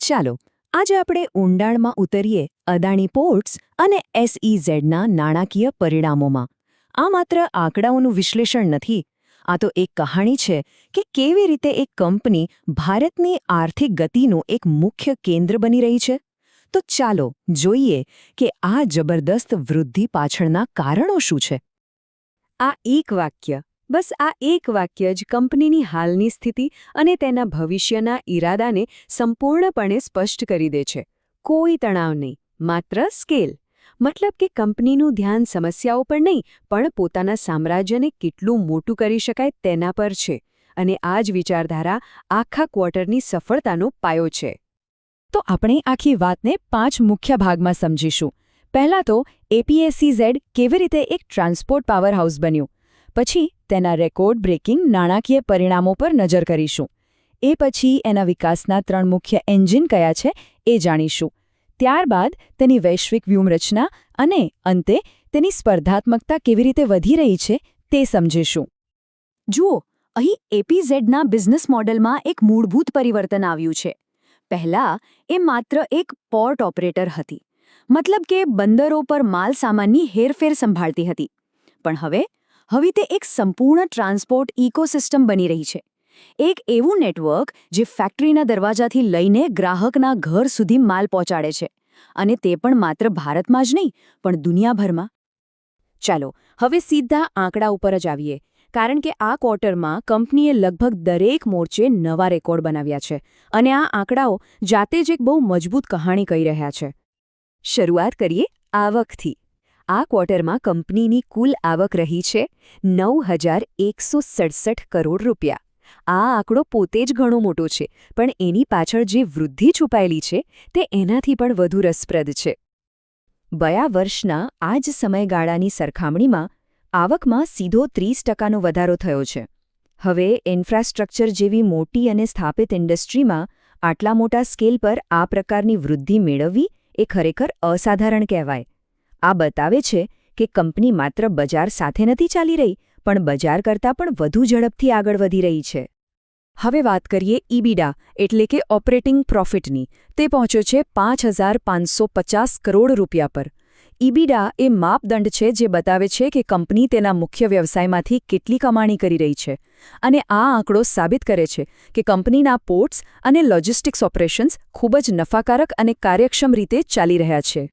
ચાલો આજે આપણે ઊંડાણમાં ઉતરીએ અદાણી પોર્ટ્સ અને SEZના નાણાકીય પરિણામોમાં. આ માત્ર આંકડાઓનું વિશ્લેષણ નથી, આ તો એક કહાણી છે કે કેવી રીતે એક કંપની ભારતની આર્થિક ગતિનું એક મુખ્ય કેન્દ્ર બની રહી છે. તો ચાલો જોઈએ કે આ જબરદસ્ત વૃદ્ધિ પાછળના કારણો શું છે. આ એક વાક્ય, બસ આ એક વાક્ય જ કંપનીની હાલની સ્થિતિ અને તેના ભવિષ્યના ઈરાદાને સંપૂર્ણપણે સ્પષ્ટ કરી દે છે. કોઈ તણાવ નહીં, માત્ર સ્કેલ. મતલબ કે કંપનીનું ધ્યાન સમસ્યાઓ પર નહીં, પણ પોતાના સામ્રાજ્યને કેટલું મોટું કરી શકાય તેના પર છે. અને આ જ વિચારધારા આખા ક્વાર્ટરની સફળતાનો પાયો છે. તો આપણે આખી વાતને 5 મુખ્ય ભાગમાં સમજીશું. પહેલાં તો APSEZ કેવી રીતે એક ટ્રાન્સપોર્ટ પાવરહાઉસ બન્યું. પછી તેના રેકોર્ડ બ્રેકિંગ નાણાકીય પરિણામો પર નજર કરીશું. એ પછી એના વિકાસના 3 મુખ્ય એન્જિન કયા છે એ જાણીશું. ત્યારબાદ તેની વૈશ્વિક વ્યૂહરચના અને અંતે તેની સ્પર્ધાત્મકતા કેવી રીતે વધી રહી છે તે સમજીશું. જુઓ, અહીં APZના બિઝનેસ મોડેલમાં એક મૂળભૂત પરિવર્તન આવ્યું છે. પહેલાં એ માત્ર એક પોર્ટ ઓપરેટર હતી, મતલબ કે બંદરો પર માલ સામાનની હેરફેર સંભાળતી હતી. પણ હવે તે એક સંપૂર્ણ ટ્રાન્સપોર્ટ ઇકોસિસ્ટમ બની રહી છે. એક એવું નેટવર્ક જે ફેક્ટરીના દરવાજાથી લઈને ગ્રાહકના ઘર સુધી માલ પહોંચાડે છે. અને તે પણ માત્ર ભારતમાં જ નહીં, પણ દુનિયાભરમાં. ચાલો હવે સીધા આંકડા ઉપર જ આવીએ, કારણ કે આ ક્વાર્ટરમાં કંપનીએ લગભગ દરેક મોરચે નવા રેકોર્ડ બનાવ્યા છે. અને આ આંકડાઓ જાતે જ એક બહુ મજબૂત કહાણી કહી રહ્યા છે. શરૂઆત કરીએ આવકથી. આ ક્વાર્ટરમાં કંપનીની કુલ આવક રહી છે 9,167 કરોડ રૂપિયા. આ આંકડો પોતે જ ઘણો મોટો છે, પણ એની પાછળ જે વૃદ્ધિ છુપાયેલી છે તે એનાથી પણ વધુ રસપ્રદ છે. ગયા વર્ષના આ જ સમયગાળાની સરખામણીમાં આવકમાં સીધો 30% વધારો થયો છે. હવે ઇન્ફ્રાસ્ટ્રક્ચર જેવી મોટી અને સ્થાપિત ઇન્ડસ્ટ્રીમાં આટલા મોટા સ્કેલ પર આ પ્રકારની વૃદ્ધિ મેળવવી એ ખરેખર અસાધારણ કહેવાય. આ બતાવે છે કે કંપની માત્ર બજાર સાથે નથી ચાલી રહી, પણ બજાર કરતાં પણ વધુ ઝડપથી આગળ વધી રહી છે. હવે વાત કરીએ EBITDA એટલે કે ઓપરેટિંગ પ્રોફિટની. તે પહોંચ્યો છે 5,550 કરોડ રૂપિયા પર. EBITDA એ માપદંડ છે જે બતાવે છે કે કંપની તેના મુખ્ય વ્યવસાયમાંથી કેટલી કમાણી કરી રહી છે. અને આ આંકડો સાબિત કરે છે કે કંપનીના પોર્ટ્સ અને લોજિસ્ટિક્સ ઓપરેશન્સ ખૂબ જ નફાકારક અને કાર્યક્ષમ રીતે ચાલી રહ્યા છે.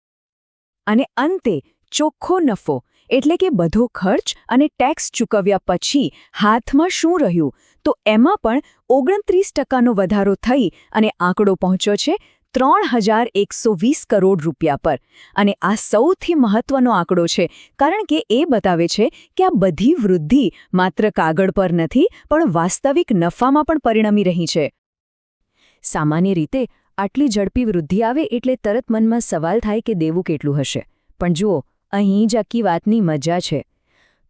અને અંતે ચોખ્ખો નફો એટલે કે બધો ખર્ચ અને ટેક્સ ચૂકવ્યા પછી હાથમાં શું રહ્યું, તો એમાં પણ 29% વધારો થઈ અને આંકડો પહોંચ્યો છે 3,120 કરોડ રૂપિયા પર. અને આ સૌથી મહત્વનો આંકડો છે, કારણ કે એ બતાવે છે કે આ બધી વૃદ્ધિ માત્ર કાગળ પર નથી, પણ વાસ્તવિક નફામાં પણ પરિણમી રહી છે. સામાન્ય રીતે આટલી ઝડપી વૃદ્ધિ આવે એટલે તરત મનમાં સવાલ થાય કે દેવું કેટલું હશે. પણ જુઓ, અહીં જ આખી વાતની મજા છે.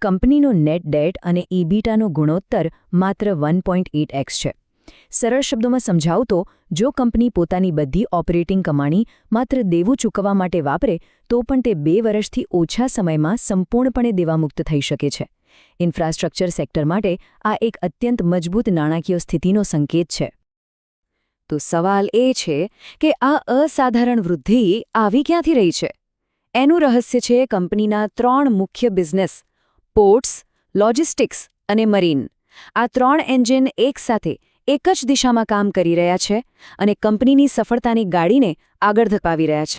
કંપનીનો નેટ ડેટ અને EBITDAનો ગુણોત્તર માત્ર 1.8x છે. સરળ શબ્દોમાં સમજાવું તો, જો કંપની પોતાની બધી ઓપરેટિંગ કમાણી માત્ર દેવું ચૂકવવા માટે વાપરે, તો પણ તે 2 વર્ષથી ઓછા સમયમાં સંપૂર્ણપણે દેવામુક્ત થઈ શકે છે. ઇન્ફ્રાસ્ટ્રક્ચર સેક્ટર માટે આ એક અત્યંત મજબૂત નાણાકીય સ્થિતિનો સંકેત છે. તો સવાલ એ છે કે આ અસાધારણ વૃદ્ધિ આવી ક્યાંથી રહી છે? એનું રહસ્ય છે કંપનીના 3 મુખ્ય બિઝનેસ: પોર્ટ્સ, લોજિસ્ટિક્સ અને મરીન. આ 3 એન્જિન એકસાથે એક જ દિશામાં કામ કરી રહ્યા છે અને કંપનીની સફળતાની ગાડીને આગળ ધપાવી રહ્યા છે.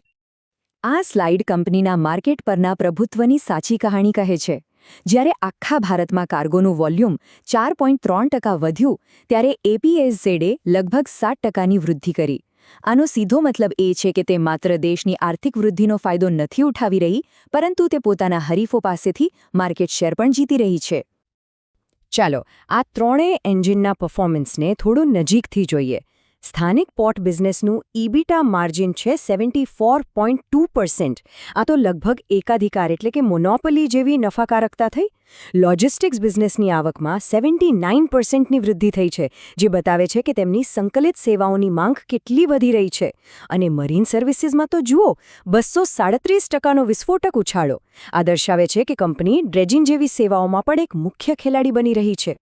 આ સ્લાઇડ કંપનીના માર્કેટ પરના પ્રભુત્વની સાચી કહાણી કહે છે. જ્યારે આખા ભારતમાં કાર્ગોનું વોલ્યુમ 4.3% વધ્યું, ત્યારે APSZએ લગભગ 7%ની વૃદ્ધિ કરી. આનો સીધો મતલબ એ છે કે તે માત્ર દેશની આર્થિક વૃદ્ધિનો ફાયદો નથી ઉઠાવી રહી, પરંતુ તે પોતાના હરીફો પાસેથી માર્કેટ શેર પણ જીતી રહી છે. ચાલો આ 3 એન્જિનના પરફોર્મન્સને થોડું નજીકથી જોઈએ. સ્થાનિક પોર્ટ બિઝનેસનું EBITDA માર્જિન છે 74.2%. આ તો લગભગ એકાધિકાર એટલે કે મોનોપોલી જેવી નફાકારકતા થઈ. લોજિસ્ટિક્સ બિઝનેસની આવકમાં 79%ની વૃદ્ધિ થઈ છે, જે બતાવે છે કે તેમની સંકલિત સેવાઓની માંગ કેટલી વધી રહી છે. અને મરીન સર્વિસીસમાં તો જુઓ, 237%નો વિસ્ફોટક ઉછાળો. આ દર્શાવે છે કે કંપની ડ્રેજિંગ જેવી સેવાઓમાં પણ એક મુખ્ય ખેલાડી બની રહી છે.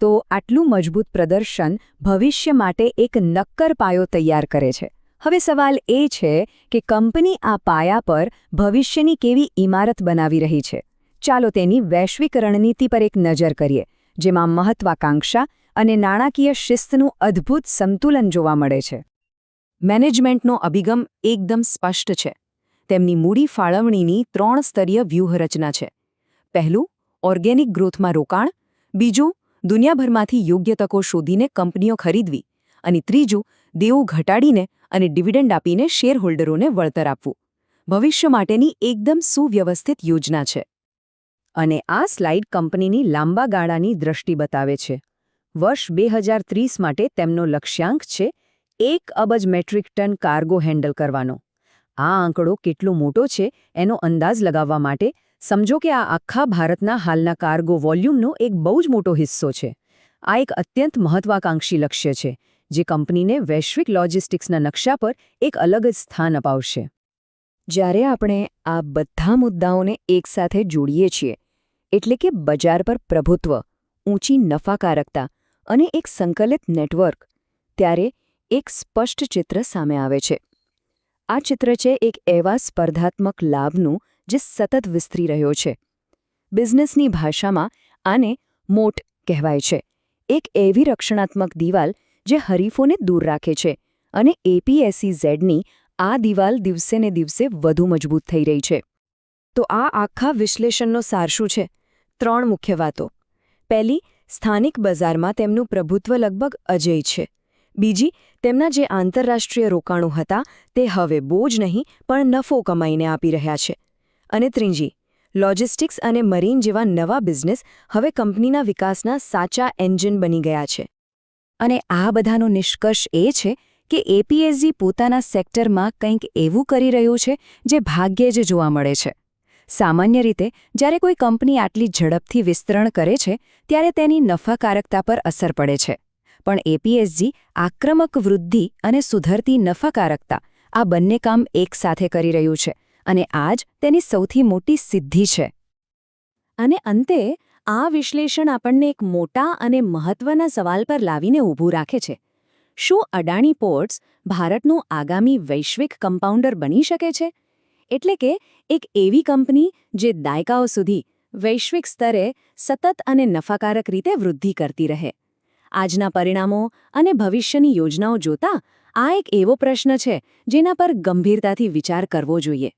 તો આટલું મજબૂત પ્રદર્શન ભવિષ્ય માટે એક નક્કર પાયો તૈયાર કરે છે. હવે સવાલ એ છે કે કંપની આ પાયા પર ભવિષ્યની કેવી ઇમારત બનાવી રહી છે. ચાલો તેની વૈશ્વિકરણ નીતિ પર એક નજર કરીએ, જેમાં મહત્વાકાંક્ષા અને નાણાકીય શિસ્તનું અદ્ભુત સંતુલન જોવા મળે છે. મેનેજમેન્ટનો અભિગમ એકદમ સ્પષ્ટ છે. તેમની મૂડી ફાળવણીની 3 સ્તરીય વ્યૂહરચના છે. પહેલું, ઓર્ગેનિક ગ્રોથમાં રોકાણ. બીજું, દુનિયાભરમાંથી યોગ્ય તકો શોધીને કંપનીઓ ખરીદવી. અને ત્રીજું, દેવું ઘટાડીને અને ડિવિડન્ડ આપીને શેરહોલ્ડરોને વળતર આપવું. ભવિષ્ય માટેની એકદમ સુવ્યવસ્થિત યોજના છે. અને આ સ્લાઇડ કંપનીની લાંબા ગાળાની દ્રષ્ટિ બતાવે છે. વર્ષ 2030 માટે તેમનો લક્ષ્યાંક છે 1 અબજ મેટ્રિક ટન કાર્ગો હેન્ડલ કરવાનો. આ આંકડો કેટલો મોટો છે એનો અંદાજ લગાવવા માટે સમજો કે આ આખા ભારતના હાલના કાર્ગો વોલ્યુમનો એક બહુ જ મોટો હિસ્સો છે. આ એક અત્યંત મહત્વાકાંક્ષી લક્ષ્ય છે, જે કંપનીને વૈશ્વિક લોજિસ્ટિક્સના નકશા પર એક અલગ જ સ્થાન અપાવશે. જ્યારે આપણે આ બધા મુદ્દાઓને એકસાથે જોડીએ છીએ, એટલે કે બજાર પર પ્રભુત્વ, ઊંચી નફાકારકતા અને એક સંકલિત નેટવર્ક, ત્યારે એક સ્પષ્ટ ચિત્ર સામે આવે છે. આ ચિત્ર છે એક એવા સ્પર્ધાત્મક લાભનું જે સતત વિસ્તરી રહ્યો છે. બિઝનેસની ભાષામાં આને મોટ કહેવાય છે. એક એવી રક્ષણાત્મક દિવાલ જે હરીફોને દૂર રાખે છે, અને APSEZની આ દિવાલ દિવસેને દિવસે વધુ મજબૂત થઈ રહી છે. તો આ આખા વિશ્લેષણનો સાર શું છે? 3 મુખ્ય વાતો. પહેલી, સ્થાનિક બજારમાં તેમનું પ્રભુત્વ લગભગ અજેય છે. બીજી, તેમના જે આંતરરાષ્ટ્રીય રોકાણો હતા તે હવે બોજ નહીં પણ નફો કમાઈને આપી રહ્યા છે. અને ત્રીજી, લોજિસ્ટિક્સ અને મરીન જેવા નવા બિઝનેસ હવે કંપનીના વિકાસના સાચા એન્જિન બની ગયા છે. અને આ બધાનો નિષ્કર્ષ એ છે કે APSZ પોતાના સેક્ટરમાં કંઈક એવું કરી રહ્યું છે જે ભાગ્યે જ જોવા મળે છે. સામાન્ય રીતે જ્યારે કોઈ કંપની આટલી ઝડપથી વિસ્તરણ કરે છે ત્યારે તેની નફાકારકતા પર અસર પડે છે. પણ APSZ આક્રમક વૃદ્ધિ અને સુધરતી નફાકારકતા આ બંને કામ એકસાથે કરી રહ્યું છે, અને આ જ તેની સૌથી મોટી સિદ્ધિ છે. અને અંતે આ વિશ્લેષણ આપણને એક મોટા અને મહત્વના સવાલ પર લાવીને ઊભું રાખે છે. શું અડાણી પોર્ટ્સ ભારતનું આગામી વૈશ્વિક કમ્પાઉન્ડર બની શકે છે? એટલે કે એક એવી કંપની જે દાયકાઓ સુધી વૈશ્વિક સ્તરે સતત અને નફાકારક રીતે વૃદ્ધિ કરતી રહે. આજના પરિણામો અને ભવિષ્યની યોજનાઓ જોતા આ એક એવો પ્રશ્ન છે જેના પર ગંભીરતાથી વિચાર કરવો જોઈએ.